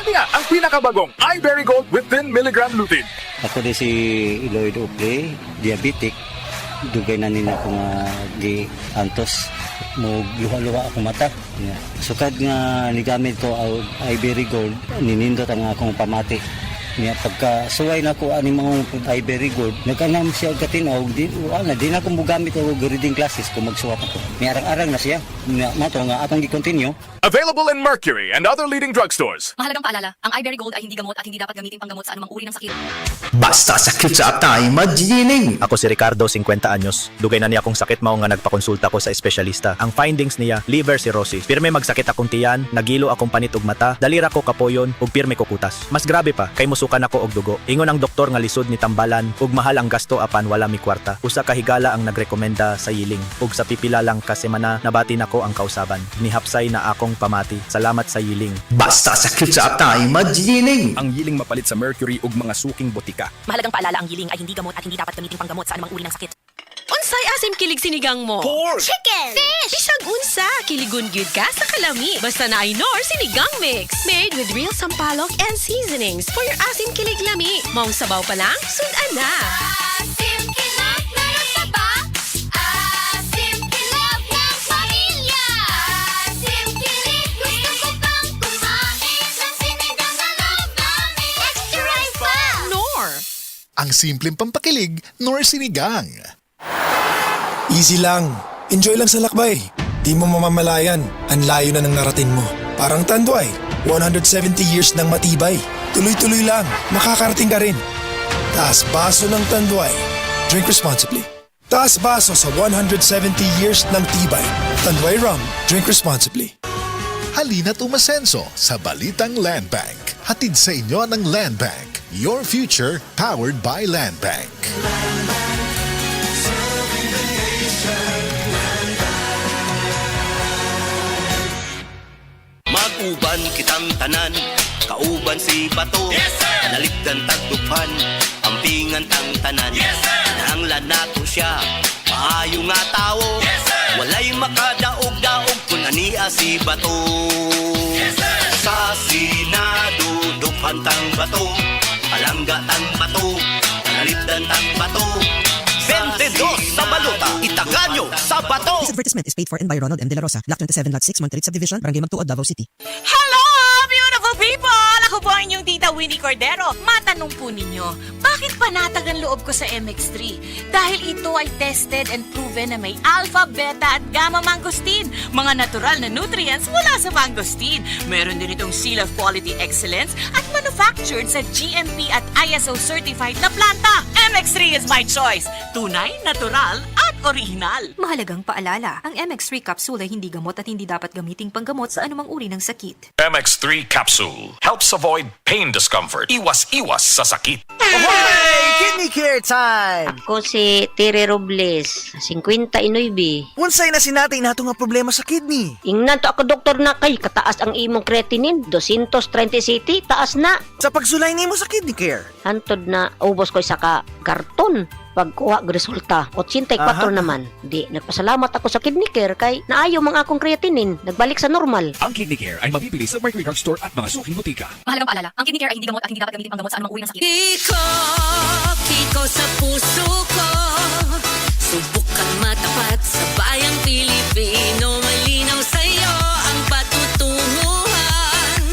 Kami nga ang pinakabagong iBerry Gold with 10 mg lutein. Ako di si Lloyd Ople, diabetic. Dugay na nila ko nga di antos. Mo luha-luha ako mata. Sukad nga nigamit ko ang iBerry Gold, ninindot ang akong pamati. Niya pagka suway na ko ani mga iBerry Gold, nagkanam siya katinaw, di na ko mogamit og reading classes kung magsuwat ako. May arang-arang na siya. Mato nga atong gi-continue. Available in Mercury and other leading drugstores. Mahalagang paalala, ang iBerry Gold ay hindi gamot at hindi dapat gamitin panggamot sa anumang uri ng sakit. Basta sakit sa atay, magining! Ako si Ricardo, 50 anyos. Dugay na niya akong sakit mao nga nagpakonsulta ko sa espesyalista. Ang findings niya, liver cirrhosis. Pirme magsakit akong tiyan, nagilo akong panit ug mata, dalira ko kapoyon ug pirme ko kutas. Mas grabe pa, kay musukan ako og dugo. Ingon ang doktor nga lisod ni tambalan ug mahal ang gasto apan wala mi kwarta. Usa ka higala ang nagrekomenda sa yiling ug sa pipila lang ka semana nabati nako ang kausaban. Nihapsay na akong pamati. Salamat sa yiling. Basta sakit sa atay, magining! Ang yiling mapalit sa Mercury ug mga suking botika. Mahalagang paalala, ang yiling ay hindi gamot at hindi dapat gamitin panggamot sa anumang uri ng sakit. Unsay asim kilig sinigang mo? Pork! Chicken! Fish! Bisag unsa, kiligon gyud ka sa kalami. Basta na ay Nor sinigang mix. Made with real sampalok and seasonings for your asim kilig lami. Maong sabaw pa lang, sudan na. Asim kilap na nasaba. Asim kilap ng pamilya. Asim kilig, gusto ko pang kumain ng sinigang na loob namin. Extra rice pa! Nor! Ang simpleng pampakilig, nor sinigang. Easy lang. Enjoy lang sa lakbay. Di mo mamamalayan. Ang layo na ng narating mo. Parang Tanduay. 170 years ng matibay. Tuloy-tuloy lang. Makakarating ka rin. Taas baso ng Tanduay. Drink responsibly. Taas baso sa 170 years ng tibay. Tanduay Rum. Drink responsibly. Halina't umasenso sa Balitang Land Bank. Hatid sa inyo ng Land Bank. Your future powered by Land Bank. Mag-uban kitang tanan, kauban si Bato. Yes, naligdan tagdupan, ampingan tang tanan. Yes, nahanglan nato siya, maayo nga tawo. Yes, walay makadaog-daog kung ania si Bato. Yes, sa Senado, dupan tang Bato, palangga tang Bato, naligdan tang Bato. 22 sa balota, itaganyo sa Bato. This advertisement is paid for by Ronald M. De La Rosa, Block 27, Lot 6, Monterey Subdivision, Barangay Magtuod, Davao City. Hello, beautiful people! Ako po ang inyong tita Winnie Cordero. Matanong po ninyo, bakit panatag ang loob ko sa MX3? Dahil ito ay tested and proven na may alpha, beta at gamma mangosteen. Mga natural na nutrients mula sa mangosteen. Meron din itong Seal of Quality Excellence at manufactured sa GMP at ISO certified na planta. MX3 is my choice. Tunay, natural at original. Mahalagang paalala, ang MX3 capsule ay hindi gamot at hindi dapat gamiting panggamot sa anumang uri ng sakit. MX3 capsule helps avoid pain discomfort. Iwas-iwas sa sakit. Hey! Kidney care time! Ako si Tere Robles, 59. Unsay na sinatay nato nga problema sa kidney? Ingnan to ako doktor na kay kataas ang imong creatinine, 230 city, taas na. Sa pagsulay nimo sa kidney care. Hantod na ubos ko isa ka karton. Pagkuha ng resulta, 84 naman. Di, nagpasalamat ako sa kidney care kay naayo mga akong creatinine, nagbalik sa normal. Ang Kidney Care ay mabibili sa Mercury Drug Store at mga suking butika. Mahalagang paalala, ang kidney care ay hindi gamot at hindi dapat gamitin panggamot sa anumang uri ng sakit. Kiko sa puso ko. Subukan matapat sa bayang Pilipino. Malinaw sa'yo ang patutunguhan.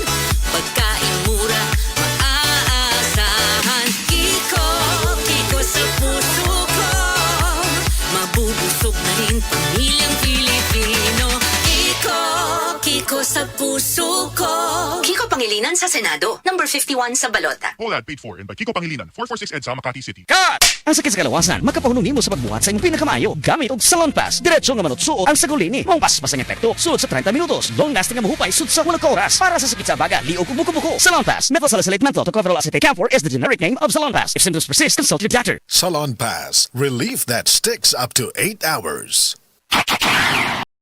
Pagkain mura, maaasahan. Kiko sa puso ko. Mabubusog na rin pamilyang Pilipino. Kiko sa puso ko. Kiko Pangilinan sa Senado, number 51 sa Balota. All ad paid for and by Kiko Pangilinan, 446 EDSA, Makati City. Ang sakit sa kalawasan, magkapahunong nimo sa pagbuhat sa imong pinakamayo. Gamit og Salon Pass. Diretso nga manutsuot ang sagulini. Mong pas-pasang epekto. Suot sa 30 minutos. Long lasting nga mahupay. Suot sa 1 oras. Para sa sakit sa baga, liog ug buko-buko. Salon Pass. Methylsalicylate menthol tocopherol acetate camphor is the generic name of Salon Pass. If symptoms persist, consult your doctor. Salon Pass. Relief that sticks up to 8 hours.